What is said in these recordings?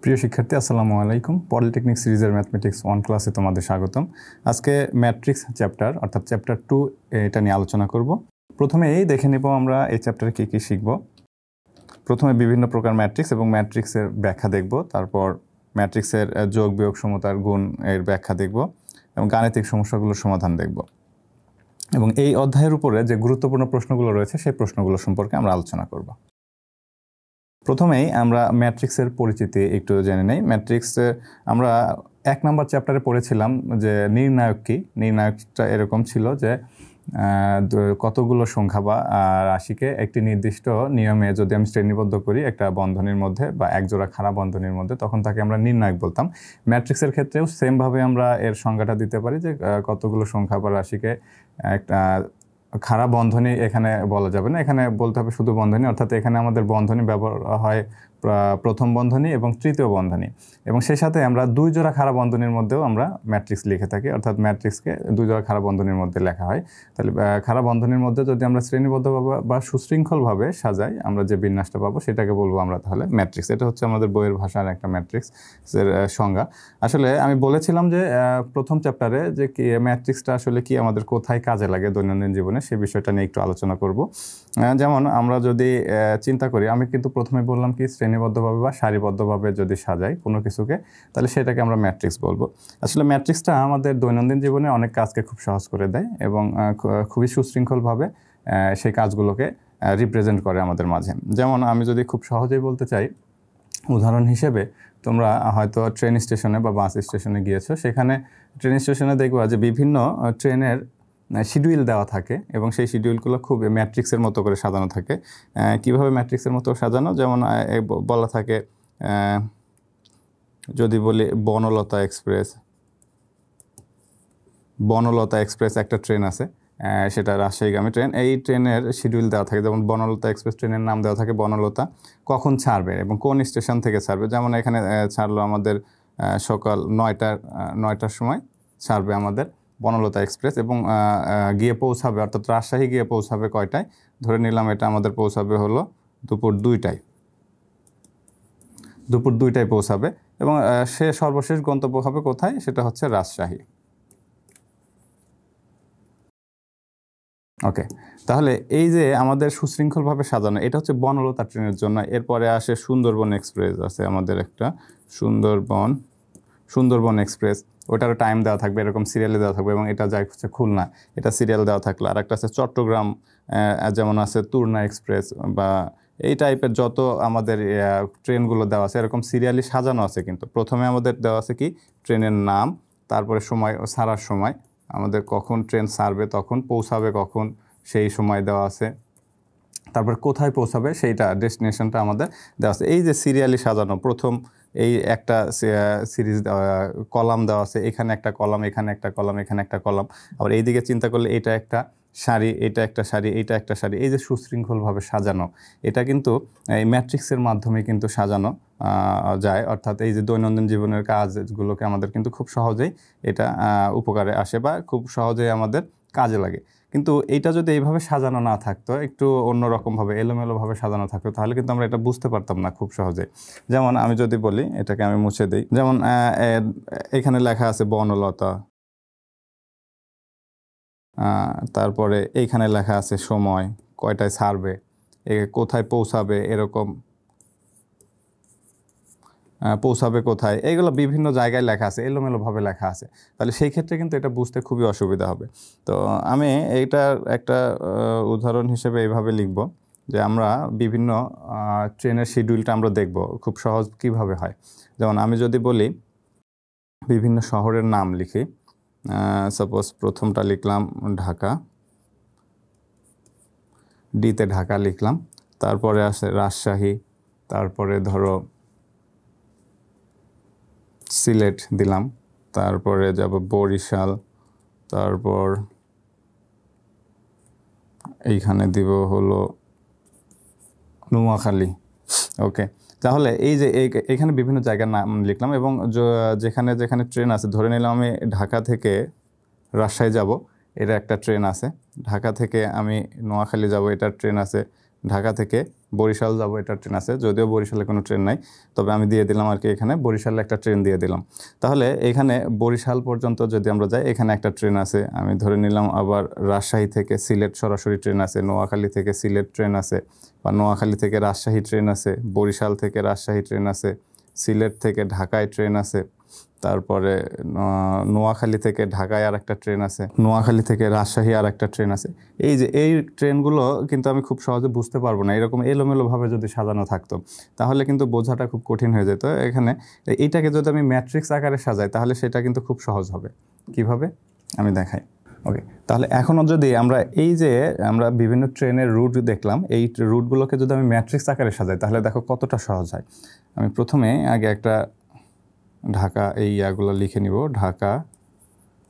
প্রিয় শিক্ষার্থী আসসালামু আলাইকুম। পলিটেকনিক সিরিজের ম্যাথমেটিক্স 1 ক্লাসে তোমাদের স্বাগতম। আজকে ম্যাট্রিক্স চ্যাপ্টার অর্থাৎ চ্যাপ্টার 2 এটা নিয়ে আলোচনা করব। প্রথমেই দেখে নেব আমরা এই চ্যাপ্টারে কী কী শিখব। প্রথমে বিভিন্ন প্রকার ম্যাট্রিক্স এবং ম্যাট্রিক্সের ব্যাখ্যা দেখব, তারপর ম্যাট্রিক্সের যোগ বিয়োগ সমতার গুণ এর ব্যাখ্যা দেখব এবং গাণিতিক সমস্যাগুলোর সমাধান দেখব। এবং এই অধ্যায়ের উপরে যে গুরুত্বপূর্ণ প্রশ্নগুলো রয়েছে সেই প্রশ্নগুলো সম্পর্কে আমরা আলোচনা করব। প্রথমেই আমরা ম্যাট্রিক্সের পরিচিতি একটু জেনে নেই। ম্যাট্রিক্সে আমরা 1 নম্বর চ্যাপ্টারে পড়েছিলাম যে নির্ণায়ক কী। নির্ণায়কটা এরকম ছিল যে কতগুলো সংখ্যা বা রাশিকে একটি নির্দিষ্ট নিয়মে যদি আমি শ্রেণীবদ্ধ করি একটা বন্ধনীর মধ্যে বা একজোড়া খাড়া বন্ধনীর মধ্যে, তখন তাকে আমরা নির্ণায়ক বলতাম। ম্যাট্রিক্সের ক্ষেত্রেও সেমভাবে আমরা এর সংজ্ঞাটা দিতে পারি যে কতগুলো সংখ্যা বা রাশিকে একটা খাড়া বন্ধনী এখানে বলা যাবে না, এখানে বলতে হবে শুধু বন্ধনী। অর্থাৎ এখানে আমাদের বন্ধনী ব্যবহার হয় প্রথম বন্ধনী এবং তৃতীয় বন্ধনী, এবং সেই সাথে আমরা 2 জোড়া খাড়া বন্ধনীর মধ্যেও আমরা ম্যাট্রিক্স লিখে থাকি। অর্থাৎ ম্যাট্রিক্সকে 2 জোড়া খাড়া বন্ধনীর মধ্যে লেখা হয়। তাহলে খাড়া বন্ধনীর মধ্যে যদি আমরা শ্রেণীবদ্ধভাবে বা সুশৃঙ্খলভাবে সাজাই, আমরা যে বিন্যাসটা পাবো সেটাকে বলবো আমরা তাহলে ম্যাট্রিক্স। এটা হচ্ছে আমাদের বইয়ের ভাষার একটা ম্যাট্রিক্সের সংজ্ঞা। আসলে আমি বলেছিলাম যে প্রথম চ্যাপ্টারে যে ম্যাট্রিক্সটা আসলে কি, আমাদের কোথায় কাজে লাগে দৈনন্দিন জীবনে, সেই বিষয়টা নিয়ে একটু আলোচনা করব। যেমন আমরা যদি চিন্তা করি, আমি কিন্তু প্রথমে বললাম কি শ্রেণীবদ্ধভাবে বা সারিবদ্ধভাবে যদি সাজাই কোনো কিছুকে, তাহলে সেটাকে আমরা ম্যাট্রিক্স বলবো। আসলে ম্যাট্রিক্সটা আমাদের দৈনন্দিন জীবনে অনেক কাজকে খুব সহজ করে দেয় এবং খুবই সুশৃঙ্খলভাবে সেই কাজগুলোকে রিপ্রেজেন্ট করে আমাদের মাঝে। যেমন আমি যদি খুব সহজেই বলতে চাই, উদাহরণ হিসেবে তোমরা হয়তো ট্রেন স্টেশনে বা বাস স্টেশনে গিয়েছো, সেখানে ট্রেন স্টেশনে দেখবা যে বিভিন্ন ট্রেনের শিডিউল দেওয়া থাকে এবং সেই শিডিউলগুলো খুব ম্যাট্রিক্সের মতো করে সাজানো থাকে। কিভাবে ম্যাট্রিক্সের মতো সাজানো, যেমন বলা থাকে, যদি বলি বনলতা এক্সপ্রেস একটা ট্রেন আছে, সেটা রাজশাহীগামী ট্রেন। এই ট্রেনের শিডিউল দেওয়া থাকে, যেমন বনলতা এক্সপ্রেস ট্রেনের নাম দেওয়া থাকে বনলতা, কখন ছাড়বে এবং কোন স্টেশন থেকে ছাড়বে। যেমন এখানে ছাড়লো আমাদের সকাল 9টার সময় ছাড়বে আমাদের বনলতা এক্সপ্রেস, এবং গিয়ে পৌঁছাবে, অর্থাৎ রাজশাহী গিয়ে পৌঁছাবে কয়টায়, ধরে নিলাম এটা আমাদের পৌঁছাবে হলো দুপুর 2টায় পৌঁছাবে, এবং সে সর্বশেষ গন্তব্য হবে কোথায়, সেটা হচ্ছে রাজশাহী। ওকে, তাহলে এই যে আমাদের সুশৃঙ্খলভাবে সাজানো, এটা হচ্ছে বনলতা ট্রেনের জন্য। এরপরে আসে সুন্দরবন এক্সপ্রেস, আছে আমাদের একটা সুন্দরবন এক্সপ্রেস, ওটারও টাইম দেওয়া থাকবে, এরকম সিরিয়ালে দেওয়া থাকবে, এবং এটা যায় হচ্ছে খুলনা, এটা সিরিয়াল দেওয়া থাকলো। আর একটা আছে চট্টগ্রাম, যেমন আছে তুরনা এক্সপ্রেস, বা এই টাইপের যত আমাদের ট্রেনগুলো দেওয়া আছে এরকম সিরিয়ালি সাজানো আছে। কিন্তু প্রথমে আমাদের দেওয়া আছে কি ট্রেনের নাম, তারপরে সময়, ছাড়ার সময়, আমাদের কখন ট্রেন ছাড়বে, তখন পৌঁছাবে কখন, সেই সময় দেওয়া আছে, তারপর কোথায় পৌঁছাবে সেইটা ডেস্টিনেশনটা আমাদের দেওয়া আছে। এই যে সিরিয়ালি সাজানো, প্রথম এই একটা সিরিজ কলাম দেওয়া আছে, এখানে একটা কলাম, এখানে একটা কলাম, এখানে একটা কলাম। আবার এইদিকে চিন্তা করলে এটা একটা সারি, এটা একটা সারি, এইটা একটা সারি। এই যে সুশৃঙ্খলভাবে সাজানো, এটা কিন্তু এই ম্যাট্রিক্সের মাধ্যমে কিন্তু সাজানো যায়। অর্থাৎ এই যে দৈনন্দিন জীবনের কাজগুলোকে আমাদের কিন্তু খুব সহজেই এটা উপকারে আসে বা খুব সহজেই আমাদের কাজে লাগে। কিন্তু এইটা যদি এইভাবে সাজানো না থাকতো, একটু অন্যরকমভাবে এলোমেলোভাবে সাজানো থাকতো, তাহলে কিন্তু আমরা এটা বুঝতে পারতাম না খুব সহজে। যেমন আমি যদি বলি, এটাকে আমি মুছে দিই, যেমন এখানে লেখা আছে বনলতা, তারপরে এইখানে লেখা আছে সময়, কয়টায় ছাড়বে, কোথায় পৌঁছাবে, এরকম পৌঁছাবে কোথায়, এইগুলো বিভিন্ন জায়গায় লেখা আছে, এলোমেলোভাবে লেখা আছে। তাহলে সেই ক্ষেত্রে কিন্তু এটা বুঝতে খুবই অসুবিধা হবে। তো আমি এইটার একটা উদাহরণ হিসেবে এইভাবে লিখব যে আমরা বিভিন্ন ট্রেনের শিডিউলটা আমরা দেখব খুব সহজ কিভাবে হয়। যেমন আমি যদি বলি বিভিন্ন শহরের নাম লিখি, সাপোজ প্রথমটা লিখলাম ঢাকা, ডিতে ঢাকা লিখলাম, তারপরে আসে রাজশাহী, তারপরে ধরো সিলেট দিলাম, তারপরে যাব বরিশাল, তারপর এইখানে দিব হলো নোয়াখালী। ওকে, তাহলে এই যে এইখানে বিভিন্ন জায়গার নাম লিখলাম, এবং যেখানে যেখানে ট্রেন আছে, ধরে নিলাম আমি ঢাকা থেকে রাজশাহী যাব, এটা একটা ট্রেন আছে। ঢাকা থেকে আমি নোয়াখালী যাব, এটার ট্রেন আছে। ঢাকা থেকে বরিশাল যাব এটা ট্রেন আছে, যদিও বরিশালে কোনো ট্রেন নাই, তবে আমি দিয়ে দিলাম আর কি এখানে বরিশালে একটা ট্রেন দিয়ে দিলাম। তাহলে এখানে বরিশাল পর্যন্ত যদি আমরা যাই এখানে একটা ট্রেন আছে, আমি ধরে নিলাম। আবার রাজশাহী থেকে সিলেট সরাসরি ট্রেন আছে, নোয়াখালী থেকে সিলেট ট্রেন আছে, বা নোয়াখালী থেকে রাজশাহী ট্রেন আছে, বরিশাল থেকে রাজশাহী ট্রেন আছে, সিলেট থেকে ঢাকায় ট্রেন আছে, তারপরে নোয়াখালী থেকে ঢাকায় আর একটা ট্রেন আছে, নোয়াখালী থেকে রাজশাহী আর একটা ট্রেন আছে। এই যে এই ট্রেনগুলো কিন্তু আমি খুব সহজে বুঝতে পারবো না, এরকম এলোমেলোভাবে যদি সাজানো থাকতো তাহলে কিন্তু বোঝাটা খুব কঠিন হয়ে যেত। এখানে এইটাকে যদি আমি ম্যাট্রিক্স আকারে সাজাই তাহলে সেটা কিন্তু খুব সহজ হবে। কিভাবে আমি দেখাই। ওকে, তাহলে এখনও যদি আমরা এই যে আমরা বিভিন্ন ট্রেনের রুট দেখলাম, এই রুটগুলোকে যদি আমি ম্যাট্রিক্স আকারে সাজাই তাহলে দেখো কতটা সহজ হয়। আমি প্রথমে আগে একটা ঢাকা এই ইয়াগুলো লিখে নিব, ঢাকা,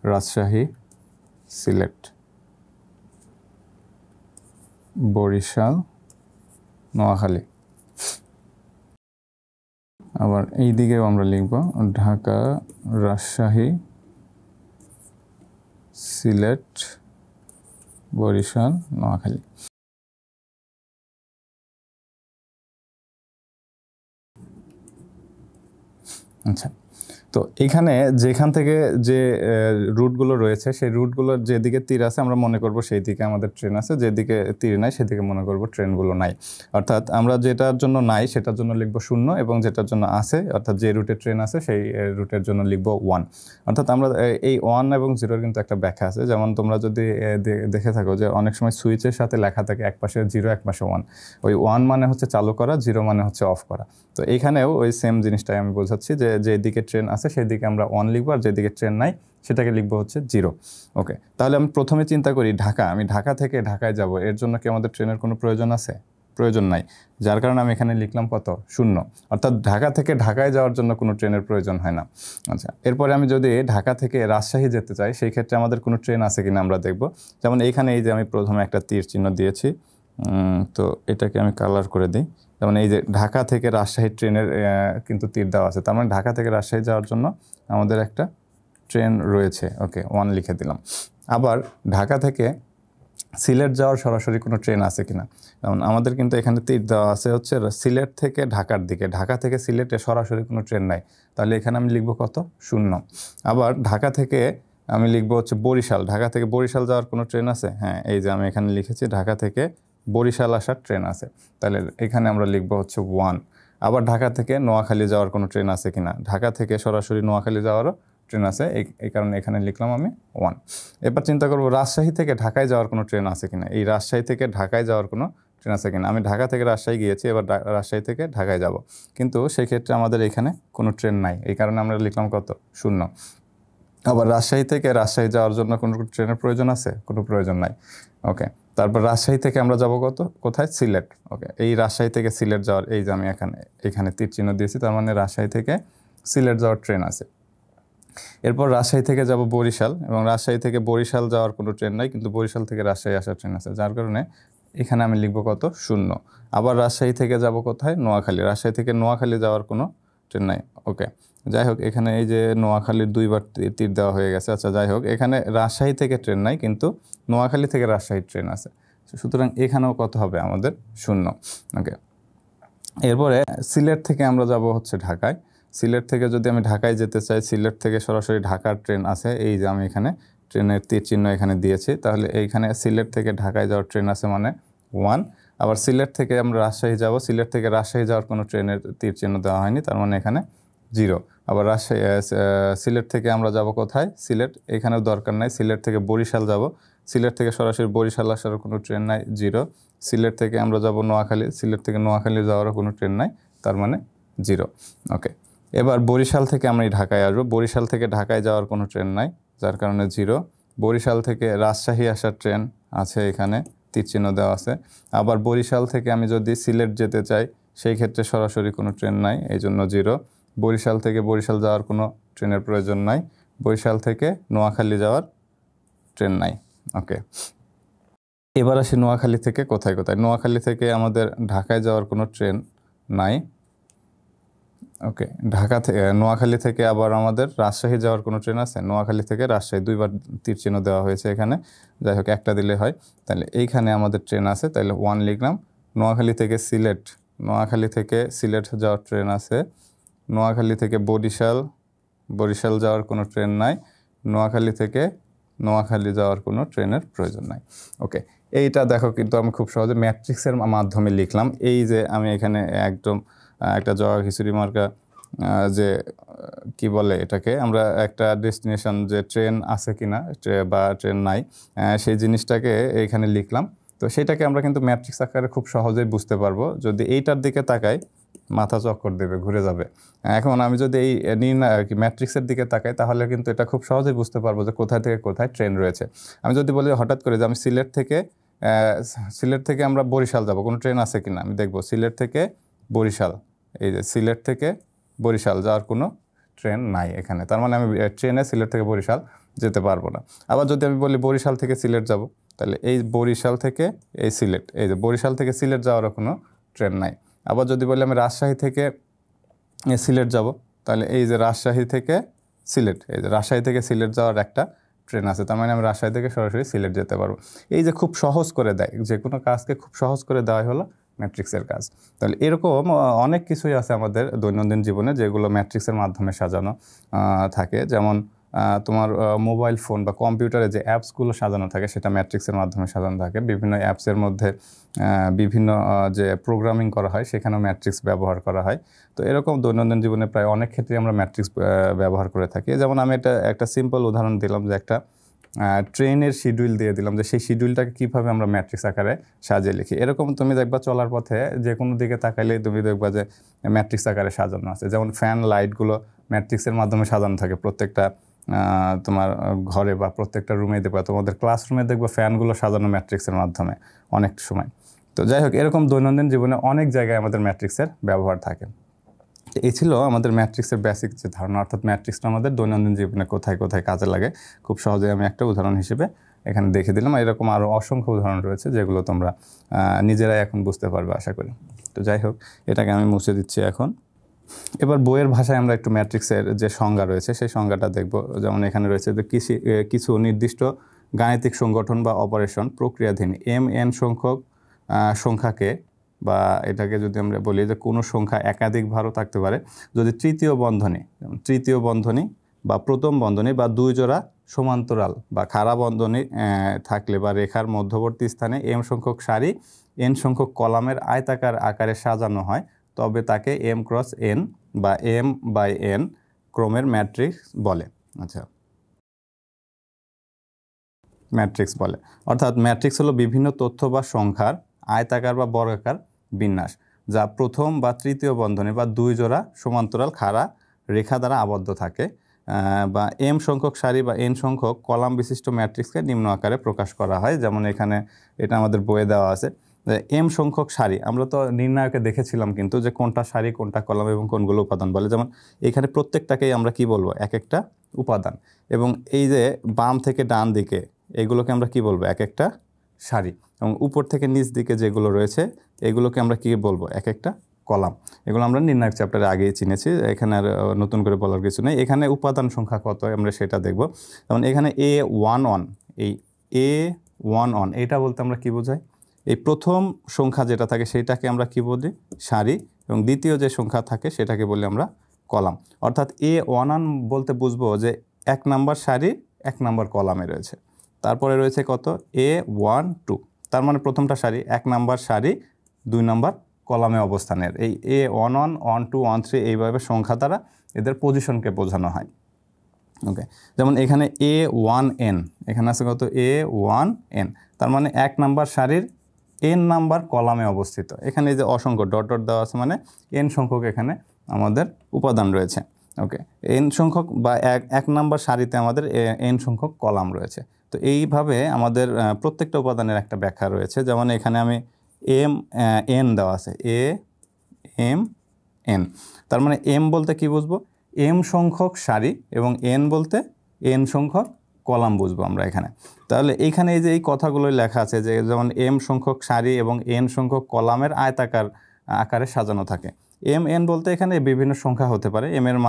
রাজশাহী, সিলেট, বরিশাল, নোয়াখালী। আবার এই দিকেও আমরা লিখব ঢাকা, রাজশাহী, সিলেট, বরিশাল, নোয়াখালী। আচ্ছা, তো এখানে যেখান থেকে যে রুটগুলো রয়েছে সেই রুটগুলোর যেদিকে তীর আছে আমরা মনে করব সেই দিকে আমাদের ট্রেন আছে, যেদিকে তীর নাই সেদিকে মনে করব ট্রেনগুলো নাই। অর্থাৎ আমরা যেটার জন্য নাই সেটার জন্য লিখব 0, এবং যেটার জন্য আছে অর্থাৎ যে রুটে ট্রেন আছে সেই রুটের জন্য লিখব 1। অর্থাৎ আমরা এই 1 এবং 0-র কিন্তু একটা ব্যাখ্যা আছে। যেমন তোমরা যদি দেখে থাকো যে অনেক সময় সুইচের সাথে লেখা থাকে একপাশে 0 একপাশে 1। ওই 1 মানে হচ্ছে চালু করা, 0 মানে হচ্ছে অফ করা। তো এইখানেও ওই সেম জিনিসটাই আমি বোঝাচ্ছি যে যেদিকে ট্রেন আছে সেদিকে আমরা 1 লিখবো, আর যেদিকে ট্রেন নাই সেটাকে লিখবো হচ্ছে 0। ওকে, তাহলে আমি প্রথমে চিন্তা করি ঢাকা, আমি ঢাকা থেকে ঢাকায় যাব, এর জন্য কি আমাদের ট্রেনের কোনো প্রয়োজন আছে? প্রয়োজন নাই, যার কারণে আমি এখানে লিখলাম কত? 0। অর্থাৎ ঢাকা থেকে ঢাকায় যাওয়ার জন্য কোনো ট্রেনের প্রয়োজন হয় না। আচ্ছা, এরপরে আমি যদি ঢাকা থেকে রাজশাহী যেতে চাই সেই ক্ষেত্রে আমাদের কোনো ট্রেন আছে কিনা আমরা দেখব। যেমন এইখানে এই যে আমি প্রথমে একটা তীর চিহ্ন দিয়েছি, তো এটাকে আমি কালার করে দিই। যেমন এই যে ঢাকা থেকে রাজশাহী ট্রেনের কিন্তু তীর দেওয়া আছে, তার মানে ঢাকা থেকে রাজশাহী যাওয়ার জন্য আমাদের একটা ট্রেন রয়েছে। ওকে, 1 লিখে দিলাম। আবার ঢাকা থেকে সিলেট যাওয়ার সরাসরি কোনো ট্রেন আছে কিনা, যেমন আমাদের কিন্তু এখানে তীর দেওয়া আছে হচ্ছে সিলেট থেকে ঢাকার দিকে, ঢাকা থেকে সিলেটে সরাসরি কোনো ট্রেন নাই, তাহলে এখানে আমি লিখবো কত? 0। আবার ঢাকা থেকে আমি লিখবো হচ্ছে বরিশাল, ঢাকা থেকে বরিশাল যাওয়ার কোনো ট্রেন আছে? হ্যাঁ, এই যে আমি এখানে লিখেছি ঢাকা থেকে বরিশাল আসার ট্রেন আছে, তাহলে এখানে আমরা লিখবো হচ্ছে 1। আবার ঢাকা থেকে নোয়াখালী যাওয়ার কোনো ট্রেন আছে কিনা, ঢাকা থেকে সরাসরি নোয়াখালী যাওয়ারও ট্রেন আছে, এই কারণে এখানে লিখলাম আমি 1। এবার চিন্তা করব রাজশাহী থেকে ঢাকায় যাওয়ার কোনো ট্রেন আছে কিনা, এই রাজশাহী থেকে ঢাকায় যাওয়ার কোনো ট্রেন আছে কিনা। আমি ঢাকা থেকে রাজশাহী গিয়েছি, এবার রাজশাহী থেকে ঢাকায় যাব, কিন্তু সেই ক্ষেত্রে আমাদের এখানে কোনো ট্রেন নাই, এই কারণে আমরা লিখলাম কত? 0। আবার রাজশাহী থেকে রাজশাহী যাওয়ার জন্য কোনো ট্রেনের প্রয়োজন আছে? কোনো প্রয়োজন নাই। ওকে, তারপর রাজশাহী থেকে আমরা যাব কোথায়? সিলেট। ওকে, এই রাজশাহী থেকে সিলেট যাওয়ার, এই যে আমি এখানে তীর চিহ্ন দিয়েছি, তার মানে রাজশাহী থেকে সিলেট যাওয়ার ট্রেন আছে। এরপর রাজশাহী থেকে যাব বরিশাল, এবং রাজশাহী থেকে বরিশাল যাওয়ার কোনো ট্রেন নাই, কিন্তু বরিশাল থেকে রাজশাহী আসার ট্রেন আছে, যার কারণে এখানে আমি লিখবো কত? 0। আবার রাজশাহী থেকে যাব কোথায়? নোয়াখালী, রাজশাহী থেকে নোয়াখালী যাওয়ার কোনো ট্রেন নাই। ওকে, যাই হোক, এখানে এই যে নোয়াখালীর 2বার তীর দেওয়া হয়ে গেছে। আচ্ছা, যাই হোক, এখানে রাজশাহী থেকে ট্রেন নাই, কিন্তু নোয়াখালী থেকে রাজশাহীর ট্রেন আছে, সুতরাং এখানেও কত হবে আমাদের? 0। ওকে, এরপরে সিলেট থেকে আমরা যাব হচ্ছে ঢাকায়। সিলেট থেকে যদি আমি ঢাকায় যেতে চাই, সিলেট থেকে সরাসরি ঢাকার ট্রেন আছে, এই যে আমি এখানে ট্রেনের তীর চিহ্ন এখানে দিয়েছি, তাহলে এইখানে সিলেট থেকে ঢাকায় যাওয়ার ট্রেন আছে মানে 1। আবার সিলেট থেকে আমরা রাজশাহী যাব, সিলেট থেকে রাজশাহী যাওয়ার কোনো ট্রেনের তীর চিহ্ন দেওয়া হয়নি, তার মানে এখানে 0। আবার সিলেট থেকে আমরা যাব কোথায়? সিলেট, এখানেও দরকার নাই। সিলেট থেকে বরিশাল যাব, সিলেট থেকে সরাসরি বরিশাল আসার কোনো ট্রেন নাই, 0। সিলেট থেকে আমরা যাব নোয়াখালী, সিলেট থেকে নোয়াখালী যাওয়ারও কোনো ট্রেন নাই, তার মানে 0। ওকে, এবার বরিশাল থেকে আমরা ঢাকায় আসবো, বরিশাল থেকে ঢাকায় যাওয়ার কোনো ট্রেন নাই, যার কারণে 0। বরিশাল থেকে রাজশাহী আসার ট্রেন আছে, এখানে তীর চিহ্ন দেওয়া আছে। আবার বরিশাল থেকে আমি যদি সিলেট যেতে চাই সেই ক্ষেত্রে সরাসরি কোনো ট্রেন নাই, এই জন্য 0। বরিশাল থেকে বরিশাল যাওয়ার কোনো ট্রেনের প্রয়োজন নাই, বরিশাল থেকে নোয়াখালী যাওয়ার ট্রেন নাই। ওকে, এবার আসি নোয়াখালী থেকে কোথায় কোথায়। নোয়াখালী থেকে আমাদের ঢাকায় যাওয়ার কোনো ট্রেন নাই। ওকে, ঢাকা থেকে নোয়াখালী থেকে আবার আমাদের রাজশাহী যাওয়ার কোনো ট্রেন আছে? নোয়াখালী থেকে রাজশাহী 2বার তীর চিহ্ন দেওয়া হয়েছে এখানে, যাই হোক একটা দিলে হয়। তাহলে এইখানে আমাদের ট্রেন আছে, তাহলে 1 লিখলাম। নোয়াখালী থেকে সিলেট, নোয়াখালী থেকে সিলেট যাওয়ার ট্রেন আছে। নোয়াখালী থেকে বরিশাল, বরিশাল যাওয়ার কোনো ট্রেন নাই। নোয়াখালী থেকে নোয়াখালী যাওয়ার কোনো ট্রেনের প্রয়োজন নাই। ওকে, এইটা দেখো কিন্তু আমি খুব সহজে ম্যাট্রিক্সের মাধ্যমে লিখলাম। এই যে আমি এখানে একদম একটা জগা খিচুড়ি মার্কা যে কি বলে এটাকে, আমরা একটা ডেস্টিনেশন যে ট্রেন আছে কিনা বা ট্রেন নাই সেই জিনিসটাকে এইখানে লিখলাম। তো সেটাকে আমরা কিন্তু ম্যাট্রিক্স আকারে খুব সহজেই বুঝতে পারবো। যদি এইটার দিকে তাকাই মাথা চক্কর দেবে, ঘুরে যাবে। এখন আমি যদি এই ম্যাট্রিক্সের দিকে তাকাই তাহলে কিন্তু এটা খুব সহজেই বুঝতে পারবো যে কোথায় থেকে কোথায় ট্রেন রয়েছে। আমি যদি বলি হঠাৎ করে যে আমি সিলেট থেকে আমরা বরিশাল যাব, কোনো ট্রেন আছে কিনা আমি দেখবো। সিলেট থেকে বরিশাল, এই যে সিলেট থেকে বরিশাল যাওয়ার কোনো ট্রেন নাই এখানে, তার মানে আমি ট্রেনে সিলেট থেকে বরিশাল যেতে পারবো না। আবার যদি আমি বলি বরিশাল থেকে সিলেট যাব, তাহলে এই বরিশাল থেকে এই সিলেট, এই যে বরিশাল থেকে সিলেট যাওয়ারও কোনো ট্রেন নাই। আবার যদি বলি আমি রাজশাহী থেকে সিলেট যাব, তাহলে এই যে রাজশাহী থেকে সিলেট, এই যে রাজশাহী থেকে সিলেট যাওয়ার একটা ট্রেন আছে, তার মানে আমি রাজশাহী থেকে সরাসরি সিলেট যেতে পারবো। এই যে খুব সহজ করে দেয়, যে কোনো কাজকে খুব সহজ করে দেওয়া হলো ম্যাট্রিক্সের কাজ। তাহলে এরকম অনেক কিছুই আছে আমাদের দৈনন্দিন জীবনে যেগুলো ম্যাট্রিক্সের মাধ্যমে সাজানো থাকে। যেমন তোমার মোবাইল ফোন বা কম্পিউটারে যে অ্যাপসগুলো সাজানো থাকে সেটা ম্যাট্রিক্সের মাধ্যমে সাজানো থাকে। বিভিন্ন অ্যাপসের মধ্যে বিভিন্ন যে প্রোগ্রামিং করা হয় সেখানেও ম্যাট্রিক্স ব্যবহার করা হয়। তো এরকম দৈনন্দিন জীবনে প্রায় অনেক ক্ষেত্রে আমরা ম্যাট্রিক্স ব্যবহার করে থাকি। যেমন আমি একটা সিম্পল উদাহরণ দিলাম, যে একটা ট্রেনের শিডিউল দিয়ে দিলাম, যে সেই শিডিউলটাকে কীভাবে আমরা ম্যাট্রিক্স আকারে সাজিয়ে লিখি। এরকম তুমি দেখবা চলার পথে যে কোনো দিকে তাকাইলে তুমি দেখবা যে ম্যাট্রিক্স আকারে সাজানো আছে। যেমন ফ্যান লাইটগুলো ম্যাট্রিক্সের মাধ্যমে সাজানো থাকে প্রত্যেকটা তোমার ঘরে বা প্রত্যেকটা রুমে দেখবা, তোমাদের ক্লাসরুমে দেখবা ফ্যানগুলো সাজানো ম্যাট্রিক্সের মাধ্যমে অনেক সময়। তো যাই হোক, এরকম দৈনন্দিন জীবনে অনেক জায়গায় আমাদের ম্যাট্রিক্সের ব্যবহার থাকে। এই ছিল আমাদের ম্যাট্রিক্সের বেসিক যে ধারণা, অর্থাৎ ম্যাট্রিক্সটা আমাদের দৈনন্দিন জীবনে কোথায় কোথায় কাজে লাগে খুব সহজে আমি একটা উদাহরণ হিসেবে এখানে দেখে দিলাম। এরকম আরও অসংখ্য উদাহরণ রয়েছে যেগুলো তোমরা নিজেরাই এখন বুঝতে পারবে আশা করি। তো যাই হোক, এটাকে আমি মুছে দিচ্ছি এখন। এবার বইয়ের ভাষায় আমরা একটু ম্যাট্রিক্সের যে সংজ্ঞা রয়েছে সেই সংজ্ঞাটা দেখব। যেমন এখানে রয়েছে যে কিছু নির্দিষ্ট গাণিতিক সংগঠন বা অপারেশন প্রক্রিয়াধীন n সংখ্যক সংখ্যাকে, বা এটাকে যদি আমরা বলি যে কোনো সংখ্যা একাধিকবারও থাকতে পারে, যদি তৃতীয় বন্ধনী বা প্রথম বন্ধনী বা দুই জোড়া সমান্তরাল বা খাড়া বন্ধনী থাকলে বা রেখার মধ্যবর্তী স্থানে m সংখ্যক সারি n সংখ্যক কলামের আয়তাকার আকারে সাজানো হয়, তবে তাকে m ক্রস n বা m/n ক্রমের ম্যাট্রিক্স বলে। আচ্ছা, ম্যাট্রিক্স বলে, অর্থাৎ ম্যাট্রিক্স হলো বিভিন্ন তথ্য বা সংখ্যার আয়তাকার বা বর্গাকার বিন্যাস, যা প্রথম বা তৃতীয় বন্ধনী বা দুই জোড়া সমান্তরাল খাড়া রেখা দ্বারা আবদ্ধ থাকে, বা m সংখ্যক সারি বা n সংখ্যক কলাম বিশিষ্ট ম্যাট্রিক্সকে নিম্ন আকারে প্রকাশ করা হয়। যেমন এখানে এটা আমাদের বইয়ে দেওয়া আছে, m সংখ্যক সারি আমরা তো নির্ণায়কে দেখেছিলাম কিন্তু, যে কোনটা সারি কোনটা কলাম এবং কোনগুলো উপাদান বলে। যেমন এখানে প্রত্যেকটাকেই আমরা কি বলবো, এক একটা উপাদান। এবং এই যে বাম থেকে ডান দিকে এগুলোকে আমরা কি বলবো, এক একটা সারি। এবং উপর থেকে নিচ দিকে যেগুলো রয়েছে এগুলোকে আমরা কি বলবো, এক একটা কলাম। এগুলো আমরা নির্ণায়ক চ্যাপ্টারে আগেই চিনেছি, এখানে আর নতুন করে বলার কিছু নেই। এখানে উপাদান সংখ্যা কত আমরা সেটা দেখব। যেমন এখানে A11, এই A11 এটা বলতে আমরা কি বোঝাই, এই প্রথম সংখ্যা যেটা থাকে সেটাকে আমরা কি বলি, সারি, এবং দ্বিতীয় যে সংখ্যা থাকে সেটাকে বলি আমরা কলাম। অর্থাৎ A11 বলতে বুঝবো যে 1 নাম্বার সারি 1 নাম্বার কলামে রয়েছে। তারপরে রয়েছে কত, A12, তার মানে প্রথমটা সারি, 1 নাম্বার সারি 2 নাম্বার কলামে অবস্থানের। এই A11, 12, 13 এইভাবে সংখ্যা দ্বারা এদের পজিশনকে বোঝানো হয়। ওকে, যেমন এখানে A1n, এখানে আছে কত, A1n, তার মানে 1 নাম্বার সারির n নাম্বার কলামে অবস্থিত। এখানে এই যে অসংখ্য ডট ডট দেওয়া আছে মানে n সংখ্যক এখানে আমাদের উপাদান রয়েছে। ওকে, n সংখ্যক বা এক নাম্বার সারিতে আমাদের n সংখ্যক কলাম রয়েছে। তো এইভাবে আমাদের প্রত্যেকটা উপাদানের একটা ব্যাখ্যা রয়েছে। যেমন এখানে আমি n দেওয়া আছে, m তার মানে m বলতে কি বুঝবো, m সংখ্যক সারি, এবং n বলতে n সংখ্যক কলাম বুঝবো আমরা এখানে। তাহলে এইখানে এই যে এই কথাগুলোই লেখা আছে, যে যেমন m সংখ্যক সারি এবং n সংখ্যক কলামের আয়তাকার আকারে সাজানো থাকে। n বলতে এখানে বিভিন্ন সংখ্যা হতে পারে, n এর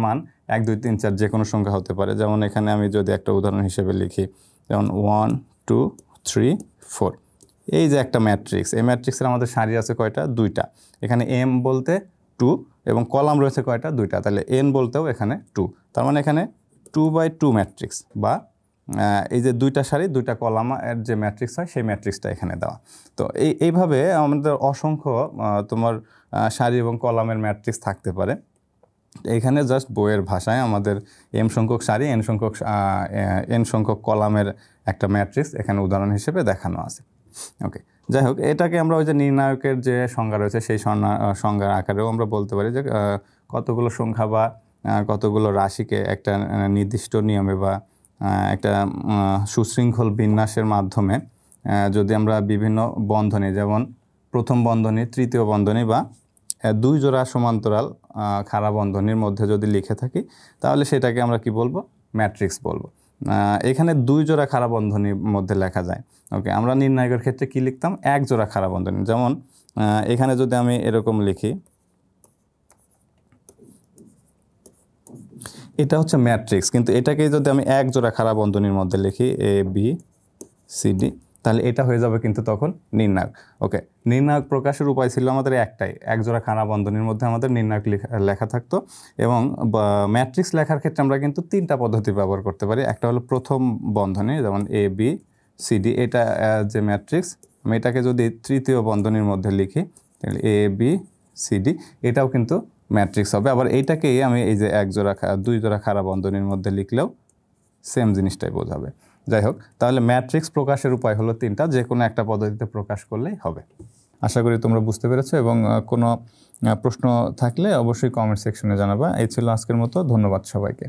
মান 1 2 3 4 যে কোনো সংখ্যা হতে পারে। যেমন এখানে আমি যদি একটা উদাহরণ হিসেবে লিখি, যেমন 1 2 3 4, এই যে একটা ম্যাট্রিক্স, এই ম্যাট্রিক্সের আমাদের সারি আছে কয়টা? দুইটা। এখানে এম বলতে 2 এবং কলাম রয়েছে কয়টা? দুইটা। তাহলে এন বলতেও এখানে 2। তার মানে এখানে 2/2 ম্যাট্রিক্স, বা এই যে দুইটা সারি দুইটা কলাম এর যে ম্যাট্রিক্স হয় সেই ম্যাট্রিক্সটা এখানে দেওয়া। তো এইভাবে আমাদের অসংখ্য তোমার সারি এবং কলামের ম্যাট্রিক্স থাকতে পারে। এখানে জাস্ট বইয়ের ভাষায় আমাদের এম সংখ্যক সারি এন সংখ্যক কলামের একটা ম্যাট্রিক্স এখানে উদাহরণ হিসেবে দেখানো আছে। ওকে, যাই হোক, এটাকে আমরা ওই যে নির্ণায়কের যে সংজ্ঞা রয়েছে সেই সংজ্ঞার আকারেও আমরা বলতে পারি যে কতগুলো সংখ্যা বা কতগুলো রাশিকে একটা নির্দিষ্ট নিয়মে বা একটা সুশৃঙ্খল বিন্যাসের মাধ্যমে যদি আমরা বিভিন্ন বন্ধনী, যেমন প্রথম বন্ধনী, তৃতীয় বন্ধনী বা দুই জোড়া সমান্তরাল খাড়া বন্ধনীর মধ্যে যদি লিখে থাকি, তাহলে সেটাকে আমরা কি বলবো? ম্যাট্রিক্স বলবো। এখানে দুই জোড়া খাড়া বন্ধনীর মধ্যে লেখা যায়। ওকে, আমরা নির্ণায়কের ক্ষেত্রে কি লিখতাম? এক জোড়া খাড়া বন্ধনী। যেমন এখানে যদি আমি এরকম লিখি, এটা হচ্ছে ম্যাট্রিক্স, কিন্তু এটাকে যদি আমি এক জোড়া খাড়া বন্ধনীর মধ্যে লিখি ABCD, তাহলে এটা হয়ে যাবে কিন্তু তখন নির্ণায়ক। ওকে, নির্ণায়ক প্রকাশের উপায় ছিল আমাদের একটাই, এক জোড়া খাড়া বন্ধনীর মধ্যে আমাদের নির্ণায়ক লেখা থাকতো। এবং ম্যাট্রিক্স লেখার ক্ষেত্রে আমরা কিন্তু তিনটা পদ্ধতি ব্যবহার করতে পারি। একটা হলো প্রথম বন্ধনী, যেমন ABCD, এটা যে ম্যাট্রিক্স, আমি এটাকে যদি তৃতীয় বন্ধনীর মধ্যে লিখি তাহলে ABCD, এটাও কিন্তু ম্যাট্রিক্স হবে। আবার এইটাকেই আমি এই যে দুই জোড়া খাড়া বন্ধনীর মধ্যে লিখলেও সেম জিনিসটাই বোঝাবে। যাই হোক, তাহলে ম্যাট্রিক্স প্রকাশের উপায় হলো তিনটা, যে কোনো একটা পদ্ধতিতে প্রকাশ করলেই হবে। আশা করি তোমরা বুঝতে পেরেছো, এবং কোনো প্রশ্ন থাকলে অবশ্যই কমেন্ট সেকশনে জানাবা। এই ছিল আজকের মতো। ধন্যবাদ সবাইকে।